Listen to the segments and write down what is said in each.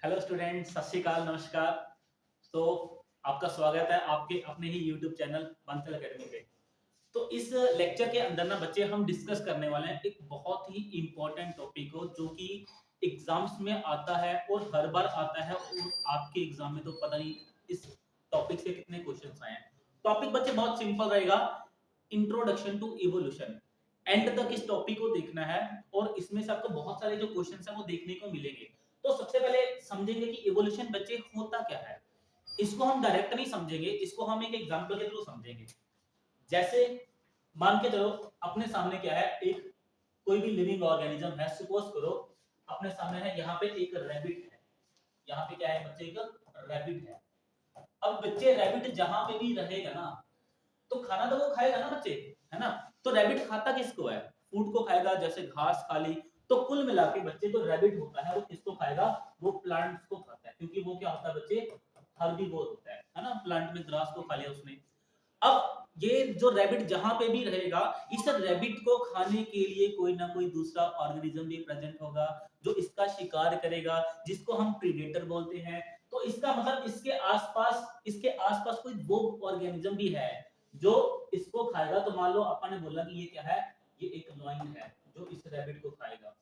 Hello student, सत श्री अकाल, नमस्कार। तो आपका स्वागत है आपके अपने ही यूट्यूब चैनल बंसल अकेडमी पे। तो इस लेक्चर के अंदर ना बच्चे हम डिस्कस करने वाले हैं एक बहुत ही इम्पोर्टेंट टॉपिक को, जो कि एग्जाम्स में आता है और हर बार आता है, और आपके एग्जाम में तो पता नहीं इस टॉपिक से कितने क्वेश्चंस आए हैं। टॉपिक बच्चे बहुत सिंपल रहेगा, इंट्रोडक्शन टू इवोल्यूशन। एंड तक इस टॉपिक को देखना है और इसमें से आपको बहुत सारे जो क्वेश्चंस हैं वो देखने को मिलेंगे। तो सबसे पहले समझेंगे कि इवोल्यूशन बच्चे होता क्या है। इसको हम डायरेक्ट नहीं समझेंगे, इसको हम एक एग्जांपल के थ्रू समझेंगे। जैसे मान के चलो अपने सामने क्या है, एक कोई भी लिविंग ऑर्गेनिज्म है। सपोज करो अपने सामने है, यहाँ पे एक रैबिट है। यहाँ पे क्या है बच्चे, एक रैबिट है। अब बच्चे रैबिट जहां पे भी रहेगा ना, तो खाना तो वो खाएगा ना बच्चे, है ना। तो रैबिट खाता किसको है? फूड को खाएगा, जैसे घास खा ली। तो कुल मिला के बच्चे जो रैबिट होता है वो किसको खाएगा? वो प्लांट्स को खाता है, क्योंकि वो क्या होता है बच्चे, हर्बीवोर होता है ना। प्लांट में ग्रास को खा लिया उसने। अब ये जो रैबिट जहां पे भी रहेगा, इस रैबिट को खाने के लिए कोई ना कोई दूसरा ऑर्गेनिज्म भी प्रेजेंट होगा, जो इसका शिकार करेगा, जिसको हम प्रीडेटर बोलते हैं। तो इसका मतलब इसके आसपास कोई वो ऑर्गेनिज्म भी है जो इसको खाएगा। तो मान लो अपन ने बोला कि ये क्या है, ये एक लॉइन है जो इस रैबिट को खाएगा,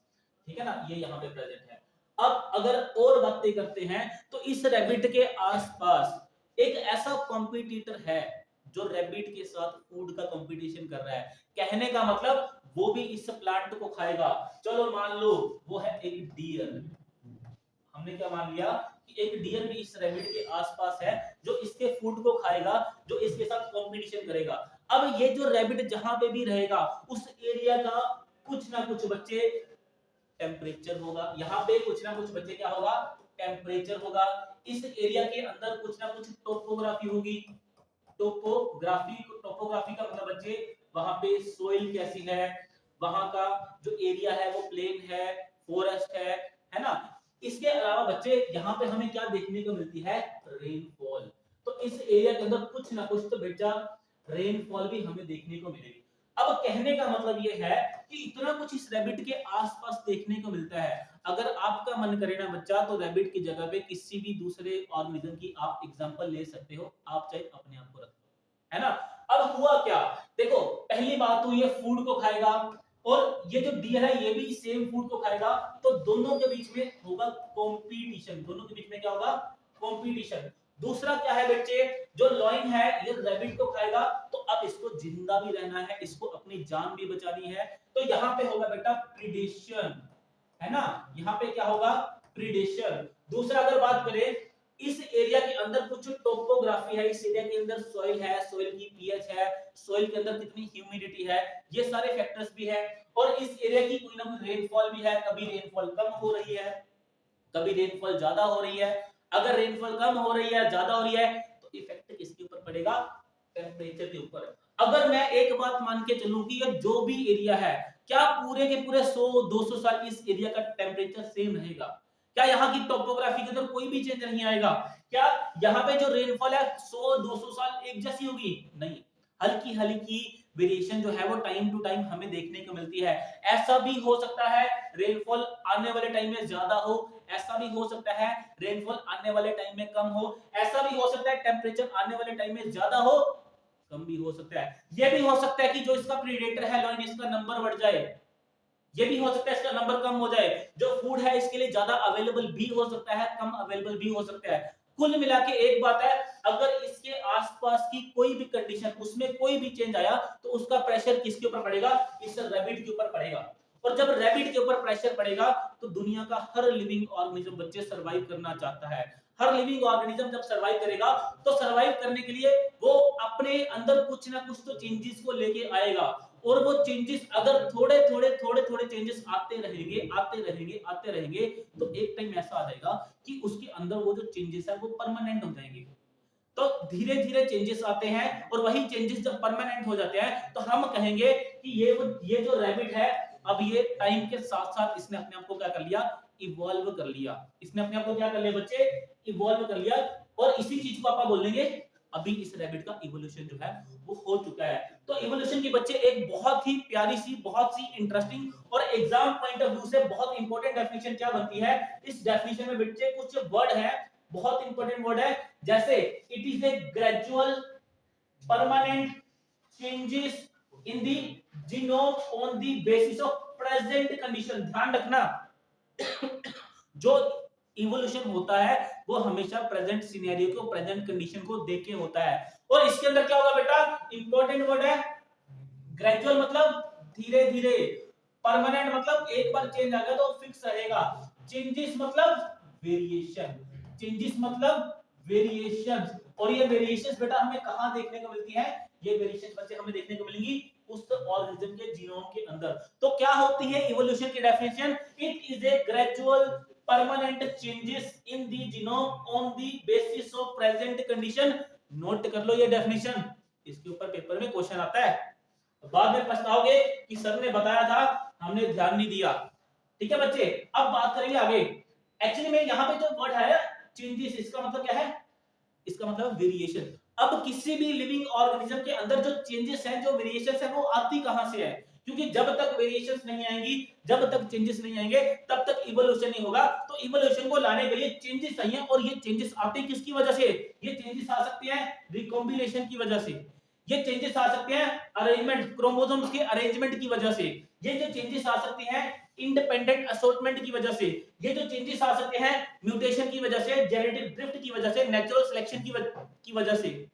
ठीक है ना, ये यहाँ पे प्रेजेंट है। अब अगर और बातें करते हैं, तो इस रैबिट के आसपास एक ऐसा कॉम्पिटिटर है जो रैबिट के साथ फूड का कंपटीशन कर रहा है। कहने का मतलब वो भी इस प्लांट को खाएगा। चलो मान लो वो है एक डियर। हमने क्या मान लिया कि एक डियर भी इस रैबिट के आसपास है, जो इसके फूड को खाएगा, जो इसके साथ कंपटीशन करेगा। अब ये जो रैबिट जहां पे भी रहेगा, उस एरिया का कुछ ना कुछ बच्चे टेम्परेचर होगा। यहाँ पे कुछ ना कुछ बच्चे क्या होगा, टेम्परेचर होगा। इस एरिया के अंदर कुछ ना कुछ टोपोग्राफी होगी। टोपोग्राफी का मतलब बच्चे, वहां पे सोइल कैसी है, वहां का जो एरिया है वो प्लेन है, फॉरेस्ट है ना। इसके अलावा बच्चे यहाँ पे हमें क्या देखने को मिलती है, रेनफॉल। तो इस एरिया के अंदर कुछ ना कुछ तो बेटा रेनफॉल भी हमें देखने को मिलेगी। अब कहने का मतलब ये है कि इतना कुछ इस रैबिट के आसपास देखने को मिलता है। अगर आपका मन करे ना बच्चा, तो रैबिट की जगह पे किसी भी दूसरे ऑर्गेनिज्म की आप एग्जांपल ले सकते हो। आप चाहे अपने आप को रख लो, है ना। अब हुआ क्या, देखो पहली बात तो ये फूड को खाएगा, और ये जो डियर है ये भी सेम फूड को खाएगा। तो दोनों के बीच में होगा कंपटीशन। दोनों के बीच में क्या होगा, कंपटीशन। दूसरा क्या है बच्चे, जो लॉइन है ये रैबिट को खाएगा, तो अब इसको जिंदा भी रहना है, इसको अपनी जान भी बचानी है। तो यहाँ पे होगा बेटा प्रीडेशन, है ना। यहाँ पे क्या होगा, प्रीडेशन। दूसरा अगर बात करें, इस एरिया के अंदर कुछ टोपोग्राफी है। इस एरिया के अंदर सॉइल है, सॉइल की पीएच है, सॉइल के अंदर कितनी ह्यूमिडिटी है, ये सारे फैक्टर्स भी है। और इस एरिया की कोई ना कोई रेनफॉल भी है। कभी रेनफॉल कम हो रही है, कभी रेनफॉल ज्यादा हो रही है। अगर रेनफॉल कम हो रही है, ज्यादा हो रही है, तो इफेक्ट किसके ऊपर पड़ेगा, टेम्परेचर के ऊपर। अगर मैं एक बात मान के चलूं कि ये जो भी एरिया है, क्या पूरे के पूरे 100-200 साल इस एरिया का टेम्परेचर सेम रहेगा? क्या यहाँ की टोपोग्राफी के अंदर कोई भी चेंज नहीं आएगा? क्या यहाँ पे जो रेनफॉल है 100-200 साल एक जैसी होगी? नहीं, हल्की हल्की वेरिएशन जो है वो टाइम टू टाइम हमें देखने को मिलती है। ऐसा भी हो सकता है रेनफॉल आने वाले टाइम में ज्यादा हो, ऐसा भी हो सकता है रेनफॉल आने वाले टाइम में कम हो, ऐसा भी हो सकता है टेम्परेचर आने वाले टाइम में ज्यादा हो, कम भी हो सकता है। यह भी हो सकता है कि जो इसका प्रीडेटर है लॉइन, इसका नंबर बढ़ जाए। ये भी हो सकता है इसका नंबर कम हो जाए। जो फूड है इसके लिए ज्यादा अवेलेबल भी हो सकता है, कम अवेलेबल भी हो सकता है। कुल मिला के एक बात है, अगर इसके आसपास की कोई भी कंडीशन, उसमें कोई भी चेंज आया, तो उसका प्रेशर किसके ऊपर पड़ेगा, इस रैबिट के ऊपर पड़ेगा। और जब रैबिट के ऊपर प्रेशर पड़ेगा, तो दुनिया का हर लिविंग ऑर्गेनिज्म बच्चे सरवाइव करना चाहता है। हर लिविंग ऑर्गेनिज्म जब सरवाइव करेगा, तो सरवाइव करने के लिए वो अपने अंदर कुछ ना कुछ तो चेंजेस को लेके आएगा। और वो चेंजेस अगर थोड़े चेंजेस आते रहेंगे, तो एक टाइम ऐसा आ जाएगा कि उसके अंदर वो जो चेंजेस है वो परमानेंट हो जाएंगे। तो धीरे धीरे चेंजेस आते हैं, और वही चेंजेस जब परमानेंट हो जाते हैं, तो हम कहेंगे कि ये जो रैबिट है, अब ये टाइम के साथ साथ इसने अपने आप को क्या कर लिया, इवॉल्व कर लिया। इसने अपने आप को क्या कर लिया बच्चे, इवॉल्व कर लिया। और इसी चीज को आप बोलेंगे अभी इस रैबिट का इवोल्यूशन जो है वो हो चुका है। तो इवोल्यूशन के बच्चे एक बहुत ही प्यारी सी, बहुत सी इंटरेस्टिंग और एग्जाम पॉइंट ऑफ व्यू से बहुत इंपॉर्टेंट डेफिनेशन क्या बनती है, इस डेफिनेशन में बच्चे कुछ वर्ड है, बहुत इंपॉर्टेंट वर्ड है, जैसे it is a gradual permanent changes in the genome on the basis of present condition. ध्यान रखना जो इवोल्यूशन होता है वो हमेशा प्रेजेंट सिनेरियो को, प्रेजेंट कंडीशन को देख के होता है। और इसके अंदर क्या होगा बेटा, इंपॉर्टेंट वर्ड है ग्रेजुअल मतलब धीरे धीरे, परमानेंट मतलब एक बार चेंज आ गया तो फिक्स रहेगा, चेंजेस मतलब वेरिएशन, चेंजेस मतलब वेरिएशन। और ये वेरिएशंस बेटा हमें कहां देखने को मिलती है, ये वेरिएशंस बच्चे हमें देखने को मिलेंगी उस ऑर्गेनिज्म के जीनोम के अंदर। तो क्या होती है इवोल्यूशन की definition, it is a gradual permanent changes in the genome on the basis of present condition. Note कर लो ये डेफिनेशन, इसके ऊपर पेपर में क्वेश्चन आता है, बाद में पछताओगे कि सर ने बताया था हमने ध्यान नहीं दिया। ठीक है बच्चे, अब बात करेंगे आगे। एक्चुअली में यहाँ पे जो वर्ड है चेंजेस, इसका मतलब क्या है, इसका मतलब वेरिएशन। अब किसी भी लिविंग ऑर्गेनिज्म के अंदर जो चेंजेस हैं, जो वेरिएशंस हैं, वो आती कहां से है, क्योंकि जब तक वेरिएशंस नहीं आएंगी, जब तक चेंजेस नहीं आएंगे, तब तक इवोल्यूशन नहीं होगा। तो इवोल्यूशन को लाने के लिए चेंजेस चाहिए, और ये चेंजेस आते किसकी वजह से, ये चेंजेस आ सकते हैं रिकॉम्बिनेशन की वजह से, ये चेंजेस आ सकते हैं अरेंजमेंट, क्रोमोसोम्स के अरेंजमेंट की वजह से, ये जो चेंजेस आ सकते हैं इंडिपेंडेंट असॉर्टमेंट की वजह से, ये जो चेंजेस आ सकते हैं म्यूटेशन की वजह से, जेनेटिक ड्रिफ्ट की वजह से, नेचुरल सिलेक्शन की वजह से।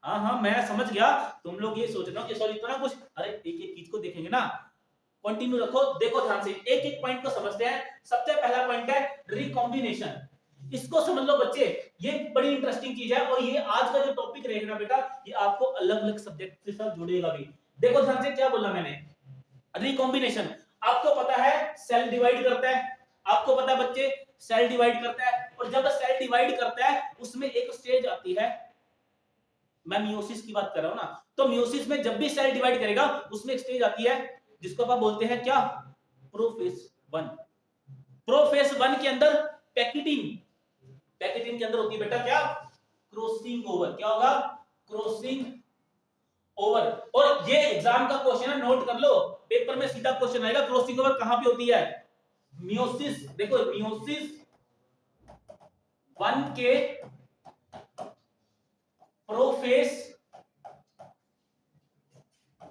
हाँ हाँ मैं समझ गया, तुम लोग ये सोच रहे हो कि सॉरी तो ना कुछ, अरे एक एक चीज को देखेंगे ना, कंटिन्यू रखो, देखो ध्यान से, एक एक पॉइंट को समझते हैं। सबसे पहला पॉइंट है रिकॉम्बिनेशन, इसको समझ लो बच्चे, ये बड़ी इंटरेस्टिंग चीज है, और ये आज का जो टॉपिक रहेगा बेटा, ये आपको अलग अलग सब्जेक्ट के साथ जुड़ेगा भी। देखो ध्यान से क्या बोला मैंने, रिकॉम्बिनेशन, आपको पता है सेल डिवाइड करता है, आपको पता है बच्चे सेल डिवाइड करता है, और जब सेल डिवाइड करता है उसमें एक स्टेज आती है, मैं मियोसिस की बात कर रहा हूं ना, तो मियोसिस में जब भी सेल डिवाइड करेगा उसमें एक स्टेज आती है जिसको आप बोलते हैं क्या, प्रोफेस 1। प्रोफेस 1 के अंदर पैकेटिंग, पैकेटिंग के अंदर होती है बेटा क्या, क्रॉसिंग ओवर, क्या होगा, क्रॉसिंग ओवर। और ये एग्जाम का क्वेश्चन है, नोट कर लो, पेपर में सीधा क्वेश्चन आएगा, क्रॉसिंग ओवर कहां पे होती है, मियोसिस। देखो मियोसिस 1 के प्रोफेस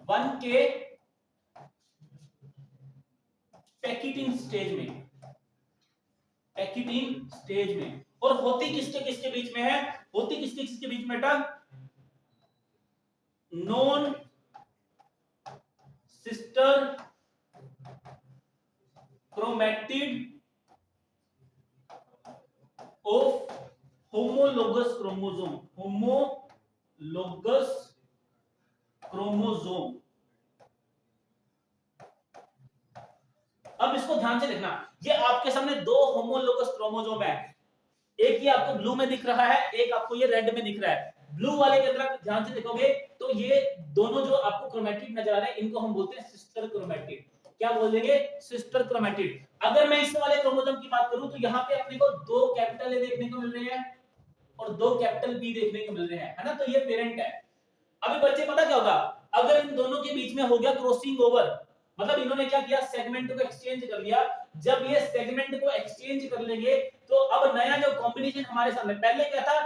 1 के पैकेटिंग स्टेज में, पैकेटिंग स्टेज में, और होती किसके किसके बीच में है, होती किसके किसके बीच में बेटा, non sister chromatid of homologous chromosome, homologous chromosome. अब इसको ध्यान से देखना, ये आपके सामने दो होमोलोगस क्रोमोसोम है, एक ये आपको ब्लू में दिख रहा है, एक आपको ये रेड में दिख रहा है। ब्लू वाले के अंदर ध्यान से देखोगे तो ये दोनों जो आपको क्रोमैटिड नजर आ रहे हैं, इनको हम बोलते हैं सिस्टर क्रोमैटिड। क्या बोलेंगे, सिस्टर क्रोमैटिड। अगर मैं इस वाले क्रोमोसोम की बात करूं तो यहाँ पे अपने को दो कैपिटल ए देखने को मिल रहे हैं और दो कैपिटल बी देखने को मिल रहे हैं, है ना, तो ये पेरेंट है। अभी बच्चे पता क्या होगा, अगर इन दोनों के बीच में हो गया क्रॉसिंग ओवर, मतलब इन्होंने क्या किया, सेगमेंट को एक्सचेंज कर लिया। जब ये सेगमेंट को एक्सचेंज कर लेंगे तो अब नया जो कॉम्बिनेशन हमारे सामने, पहले क्या था,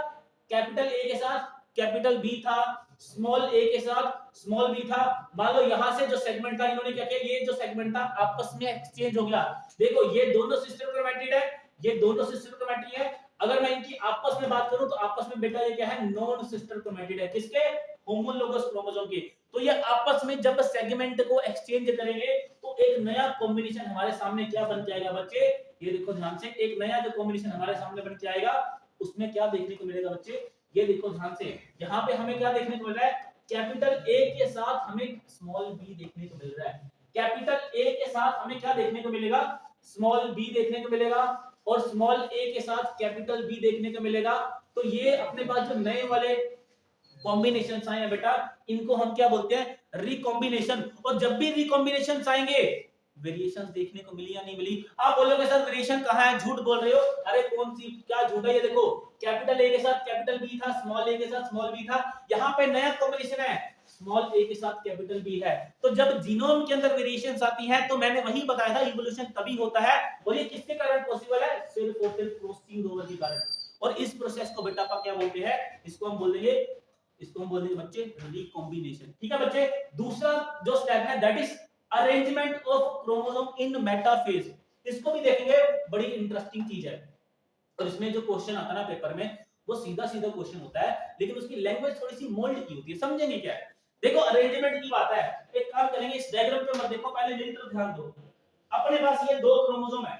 कैपिटल ए के साथ कैपिटल बी था, स्मॉल ए के साथ स्मॉल बी था। मान लो यहां से जो सेगमेंट था, इन्होंने क्या किया, ये जो सेगमेंट था आपस में एक्सचेंज हो गया। देखो ये दोनों सिस्टर क्रोमैटिड है, ये दोनों सिस्टर क्रोमैटिड है। अगर मैं इनकी आपस में बात करूं तो आपस में बेटा ये क्या है, नॉन सिस्टर क्रोमैटिड है, किसके, होमोलोगस क्रोमोसोम की। तो ये आपस में जब सेगमेंट को एक्सचेंज करेंगे तो एक नया कॉम्बिनेशन हमारे सामने क्या बन जाएगा बच्चे, ये देखो ध्यान से, एक नया जो कॉम्बिनेशन हमारे सामने बन के आएगा उसमें क्या देखने को मिलेगा बच्चे, ये देखो ध्यान से, यहाँ पे हमें क्या देखने को मिल रहा है, कैपिटल ए के साथ हमें स्मॉल बी देखने को मिल रहा है। कैपिटल ए के साथ हमें क्या देखने को मिलेगा, स्मॉल बी देखने को मिलेगा, और स्मॉल ए के साथ कैपिटल बी देखने को मिलेगा। तो ये अपने पास जो नए वाले कॉम्बिनेशंस आए हैं बेटा, इनको हम क्या बोलते हैं, रिकॉम्बिनेशन। और जब भी रिकॉम्बिनेशंस आएंगे, वेरिएशंस देखने को मिली या नहीं मिली? आप बोलोगे सर वेरिएशन कहाँ है, झूठ बोल रहे हो। अरे कौन सी क्या झूठ है, ये देखो कैपिटल ए के साथ कैपिटल बी था, स्मॉल ए के साथ स्मॉल बी था, यहाँ पे नया कॉम्बिनेशन है स्मॉल ए के साथ कैपिटल बी है। तो जब जीनोम के अंदर वेरिएशंस आती है तो मैंने वही बताया था इवोल्यूशन तभी होता है, और ये किसके कारण पॉसिबल है, सिर्फ और सिर्फ क्रॉसिंग ओवर के कारण। और इस प्रोसेस को बेटा क्या बोलते हैं, इसको हम बोलेंगे, इसको हम बोलेंगे बच्चे रिकॉम्बिनेशन। ठीक है बच्चे, दूसरा जो स्टेप है that is arrangement of chromosome in metaphase. इसको भी देखेंगे, बड़ी इंटरेस्टिंग चीज है। और इसमें जो क्वेश्चन आता है ना पेपर में, वो सीधा सीधा क्वेश्चन होता है, लेकिन उसकी लैंग्वेज थोड़ी सी मोल्ड की होती है। समझेंगे क्या है, देखो अरेंजमेंट की बात है, एक काम करेंगे, इस डायग्राम पे मत देखो, पहले मेरी तरफ ध्यान दो। अपने पास ये दो क्रोमोसोम है,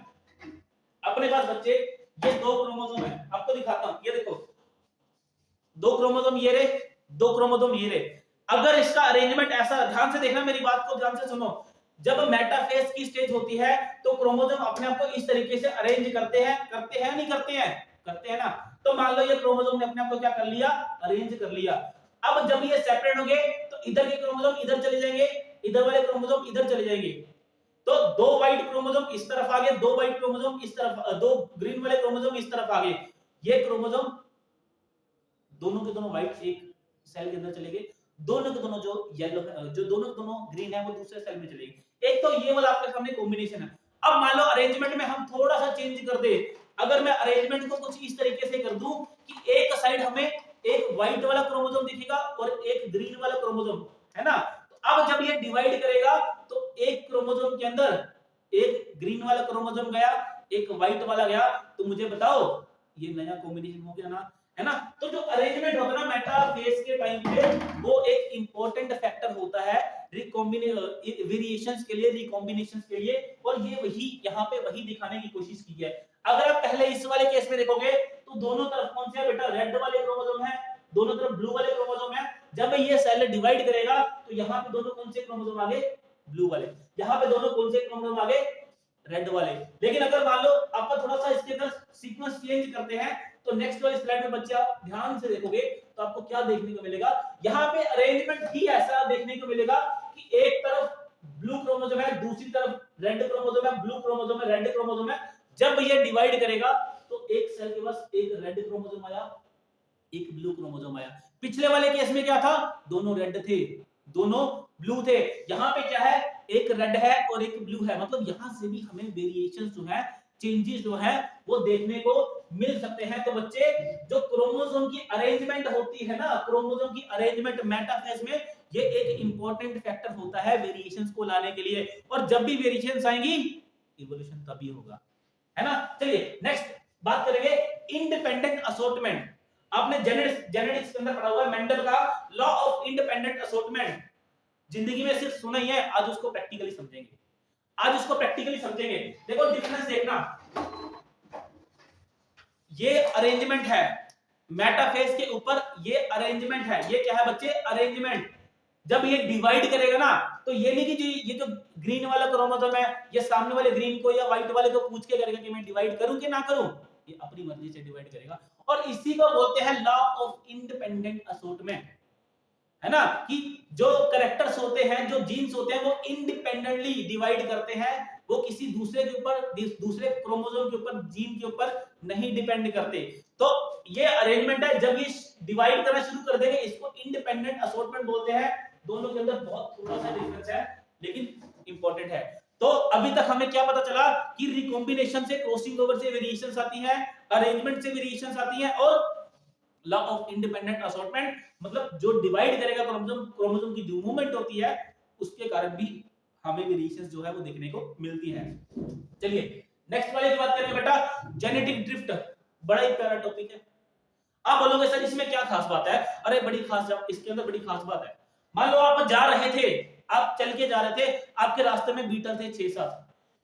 अपने पास बच्चे ये दो क्रोमोसोम है, आपको दिखाता हूं, ये देखो दो क्रोमोसोम ये रे, दो क्रोमोसोम ये रे। अगर इसका अरेंजमेंट ऐसा, ध्यान से देखना, मेरी बात को ध्यान से सुनो, जब मेटाफेज की स्टेज होती है तो क्रोमोसोम अपने आप को इस तरीके से अरेंज करते हैं नहीं करते हैं, करते हैं ना। तो मान लो ये क्रोमोसोम ने अपने आप को क्या कर लिया, अरेंज कर लिया। अब जब ये सेपरेट होंगे तो इधर के क्रोमोसोम इधर चले जाएंगे, इधर वाले क्रोमोसोम इधर चले जाएंगे। तो दो व्हाइट क्रोमोसोम इस तरफ आ गए, दो व्हाइट क्रोमोसोम इस तरफ, दो ग्रीन वाले क्रोमोसोम इस तरफ आ गए। ये क्रोमोसोम दोनों के दोनों व्हाइट एक सेल के अंदर चले गए, दोनों के दोनों जो येलो, जो दोनों के दोनों ग्रीन है वो दूसरे सेल में चले गए। एक तो ये वाला आपके सामने कॉम्बिनेशन है। अब मान लो अरेंजमेंट में हम थोड़ा सा चेंज कर दे, अगर मैं अरेंजमेंट को कुछ इस तरीके से कर दूं कि एक साइड हमें एक व्हाइट वाला क्रोमोसोम दिखेगा और एक ग्रीन वाला क्रोमोसोम, है ना। तो अब जब ये डिवाइड करेगा तो एक क्रोमोसोम के अंदर एक ग्रीन वाला क्रोमोसोम गया, एक व्हाइट वाला गया, तो मुझे बताओ ये नया कॉम्बिनेशन हो गया ना, है ना। तो जो अरेंजमेंट होता है ना मेटाफेज के टाइम पे, वो एक इंपॉर्टेंट फैक्टर होता है वेरिएशंस के लिए, रिकॉम्बिनेशंस के लिए। और ये वही यहाँ पे वही दिखाने की कोशिश की है। अगर आप पहले इस वाले केस में देखोगे तो दोनों तरफ कौन से है बेटा, रेड वाले क्रोमोसोम है, दोनों तरफ ब्लू वाले क्रोमोसोम है। जब ये सेल डिवाइड करेगा तो यहाँ पे दोनों कौन से क्रोमोसोम आ गए, ब्लू वाले, यहाँ पे दोनों कौन से क्रोमोसोम आ गए, रेड वाले। लेकिन अगर मान लो आप थोड़ा सा इसके अंदर सीक्वेंस चेंज करते हैं तो नेक्स्ट वाली स्लाइड में बच्चा ध्यान से देखोगे तो आपको क्या देखने को मिलेगा, यहाँ पे अरेंजमेंट ही ऐसा देखने को मिलेगा कि एक तरफ ब्लू क्रोमोसोम है, दूसरी तरफ रेड क्रोमोसोम है, ब्लू क्रोमोसोम है, रेड क्रोमोसोम है। जब ये डिवाइड करेगा तो एक सेल के पास एक रेड क्रोमोसोम आया, एक ब्लू क्रोमोसोम आया। पिछले वाले केस में क्या था, दोनों रेड थे, दोनों ब्लू थे। यहाँ पे क्या है, एक रेड है और एक ब्लू है, मतलब यहाँ से भी हमें वेरिएशन जो है, चेंजेस जो है वो देखने को मिल सकते हैं। तो बच्चे जो क्रोमोसोम की अरेंजमेंट होती है ना, क्रोमोसोम की अरेंजमेंट मेटाफेज में, ये एक इंपॉर्टेंट फैक्टर होता है वेरिएशंस को लाने के लिए। और जब भी वेरिएशंस आएंगी इवोल्यूशन तभी होगा, है ना। चलिए नेक्स्ट बात करेंगे इंडिपेंडेंट असॉर्टमेंट। आपने जेनेटिक्स के अंदर पढ़ा हुआ है मेंडल का लॉ ऑफ इंडिपेंडेंट असॉर्टमेंट। जिंदगी में सिर्फ सुना ही है, आज उसको प्रैक्टिकली समझेंगे, आज उसको प्रैक्टिकली समझेंगे। देखो डिफरेंस देखना, ये अरेंजमेंट है मेटाफेज के ऊपर, ये अरेंजमेंट है, ये क्या है बच्चे, अरेंजमेंट। जब ये डिवाइड करेगा ना तो ये नहीं कि ये जो ग्रीन वाला क्रोमोसोम है ये सामने वाले ग्रीन को या व्हाइट वाले को पूछ के करेगा कि मैं डिवाइड करूं कि ना करूं, ये अपनी मर्जी से डिवाइड करेगा। और इसी को बोलते हैं लॉ ऑफ इंडिपेंडेंट असॉर्टमेंट, है ना, कि जो कैरेक्टर्स होते हैं, जो जीन्स होते हैं, वो इंडिपेंडेंटली डिवाइड करते हैं, वो किसी दूसरे के ऊपर, दूसरे क्रोमोसोम के ऊपर, जीन के ऊपर नहीं डिपेंड करते। तो ये अरेंजमेंट है, जब ये डिवाइड करना शुरू कर देंगे इसको इंडिपेंडेंट असॉर्टमेंट बोलते हैं। दोनों के अंदर बहुत थोड़ा सा डिफरेंस है लेकिन इंपॉर्टेंट है। तो अभी तक हमें क्या पता चला कि रिकॉम्बिनेशन से, क्रॉसिंग ओवर से वेरिएशंस आती हैं, अरेंजमेंट से वेरिएशंस आती हैं, और लॉ ऑफ इंडिपेंडेंट असॉर्टमेंट मतलब जो डिवाइड करेगा क्रोमोसोम की जो मूवमेंट होती है उसके कारण भी हमें वेरिएशंस जो है वो देखने को मिलती है। चलिए नेक्स्ट वाले की बात करेंगे बेटा, जेनेटिक ड्रिफ्ट। बड़ा ही प्यारा टॉपिक है। आप बोलोगे सर इसमें क्या खास बात है, अरे बड़ी खास, इसके अंदर बड़ी खास बात है। मान लो आप जा रहे थे, आप चल के जा रहे थे, आपके रास्ते में बीटल थे 6-7,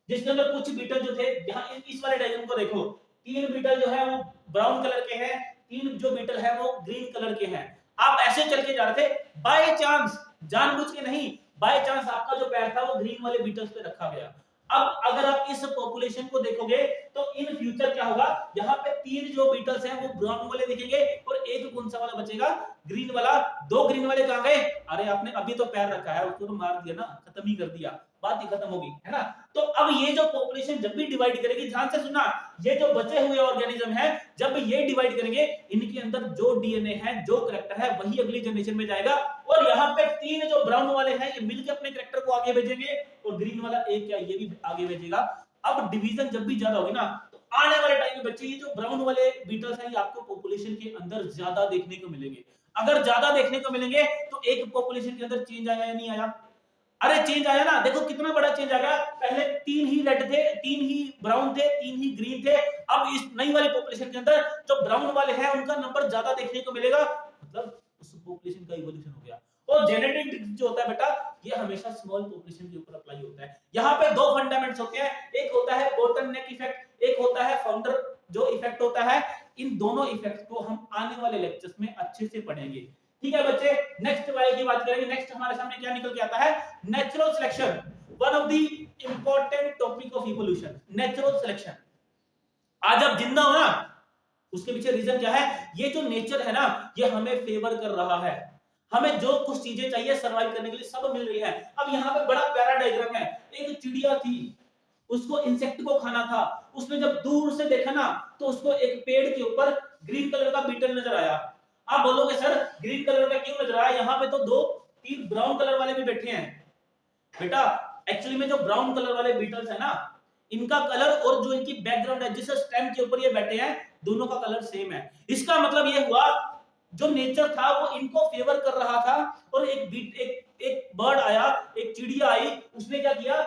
जिसके अंदर कुछ बीटल जो थे, यहाँ इस वाले डायग्राम को देखो, 3 बीटल जो है वो ब्राउन कलर के हैं, 3 जो बीटल है वो ग्रीन कलर के हैं। आप ऐसे चल के जा रहे थे, बाय चांस, जानबूझ के नहीं, बाय चांस आपका जो पैर था वो ग्रीन वाले बीटल्स पे रखा गया। अब अगर आप इस पॉपुलेशन को देखोगे तो इन फ्यूचर क्या होगा, यहाँ पे 3 जो बीटल्स हैं वो ब्राउन वाले दिखेंगे और एक कौन सा वाला बचेगा, ग्रीन वाला। 2 ग्रीन वाले कहां गए, अरे आपने अभी तो पैर रखा है, उसको तो मार दिया ना, खत्म ही कर दिया, बात ही खत्म होगी, है ना। तो अब ये जो पॉपुलेशन जब भी डिवाइड करेगी, ध्यान से सुनना, ये जो बचे हुए ऑर्गेनिज्म है जब ये डिवाइड करेंगे, इनके अंदर जो डीएनए है, जो करैक्टर है, वही अगली जनरेशन में जाएगा। और यहाँ पे 3 जो ब्राउन वाले हैं ये मिलकर अपने करैक्टर को आगे भेजेंगे और ग्रीन वाला एक क्या ये भी आगे भेजेगा। अब डिवीजन जब भी ज्यादा होगी ना, तो आने वाले टाइम में बच्चे ये जो ब्राउन वाले बीटल्स हैं ये आपको पॉपुलेशन के अंदर ज्यादा देखने को मिलेंगे। अगर ज्यादा देखने को मिलेंगे तो एक पॉपुलेशन के अंदर चेंज आया या नहीं आया, अरे चेंज आया ना, देखो कितना बड़ा चेंज आ गया। पहले 3 ही रेड थे, 3 ही ब्राउन थे, 3 ही ग्रीन थे। अब इस नई वाली पॉपुलेशन के अंदर जो ब्राउन वाले हैं उनका नंबर ज्यादा देखने को मिलेगा, मतलब उस पॉपुलेशन का इवोल्यूशन हो गया। और जेनेटिक जो होता है बेटा, ये हमेशा स्मॉल पॉपुलेशन के ऊपर अप्लाई होता है। यहाँ पे 2 फंडामेंट्स होते हैं, एक होता है बोटलनेक इफेक्ट, एक होता है फाउंडर जो इफेक्ट होता है। इन दोनों इफेक्ट को हम आने वाले लेक्चर्स में अच्छे से पढ़ेंगे, ठीक है बच्चे। नेक्स्ट वाले की बात करेंगे। नेक्स्ट हमारे सामने क्या निकल के आता है, natural selection, one of the important topic of evolution, natural selection. आज आप जिंदा हो ना, उसके पीछे रीजन क्या है, ये जो नेचर है ना ये हमें फेवर कर रहा है, हमें जो कुछ चीजें चाहिए सरवाइव करने के लिए सब मिल रही है। अब यहाँ पे बड़ा प्यारा डायग्राम है, एक चिड़िया थी, उसको इंसेक्ट को खाना था, उसने जब दूर से देखा ना तो उसको एक पेड़ के ऊपर ग्रीन कलर का बीटल नजर आया। आप बोलोगे सर ग्रीन कलर का क्यों नजर आया, यहाँ पे तो 2-3 ब्राउन कलर वाले भी बैठे हैं। बेटा एक्चुअली में जो ब्राउन कलर वाले बीटल्स है ना, इनका कलर और जो इनकी बैकग्राउंड है जिस स्टेम के ऊपर ये बैठे हैं, दोनों का कलर सेम है। इसका मतलब ये हुआ जो नेचर था वो इनको फेवर कर रहा था। और एक बर्ड आया, एक चिड़िया आई, उसने क्या किया,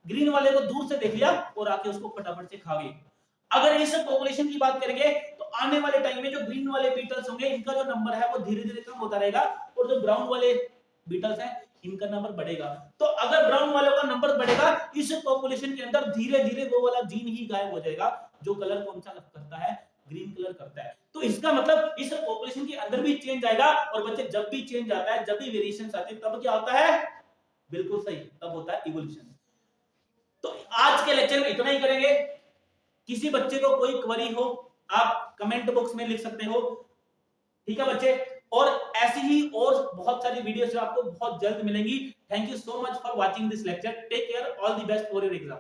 ग्रीन वाले को दूर से देख लिया और आके उसको फटाफट से खा गई। अगर इस पॉपुलेशन की बात करेंगे तो आने वाले टाइम में जो ग्रीन वाले बीटल्स होंगे इनका जो नंबर है वो धीरे धीरे कम होता रहेगा और जो ब्राउन वाले बीटल्स हैं इनका नंबर बढ़ेगा। तो अगर ब्राउन वालों का नंबर बढ़ेगा इस पॉपुलेशन के अंदर धीरे धीरे वो वाला जीन ही गायब हो जाएगा जो कलर कौन सा करता है, ग्रीन कलर करता है। तो इसका मतलब इस पॉपुलेशन के अंदर भी चेंज आएगा। और बच्चे जब भी चेंज आता है, जब भी वेरिएशंस आती है, तब क्या होता है, बिल्कुल सही, तब होता है इवोल्यूशन। तो आज के लेक्चर में इतना ही करेंगे। किसी बच्चे को कोई क्वेरी हो आप कमेंट बॉक्स में लिख सकते हो, ठीक है बच्चे। और ऐसी ही और बहुत सारी वीडियोस जो आपको बहुत जल्द मिलेंगी। Thank you so much for watching this lecture. Take care, all the best for your exam.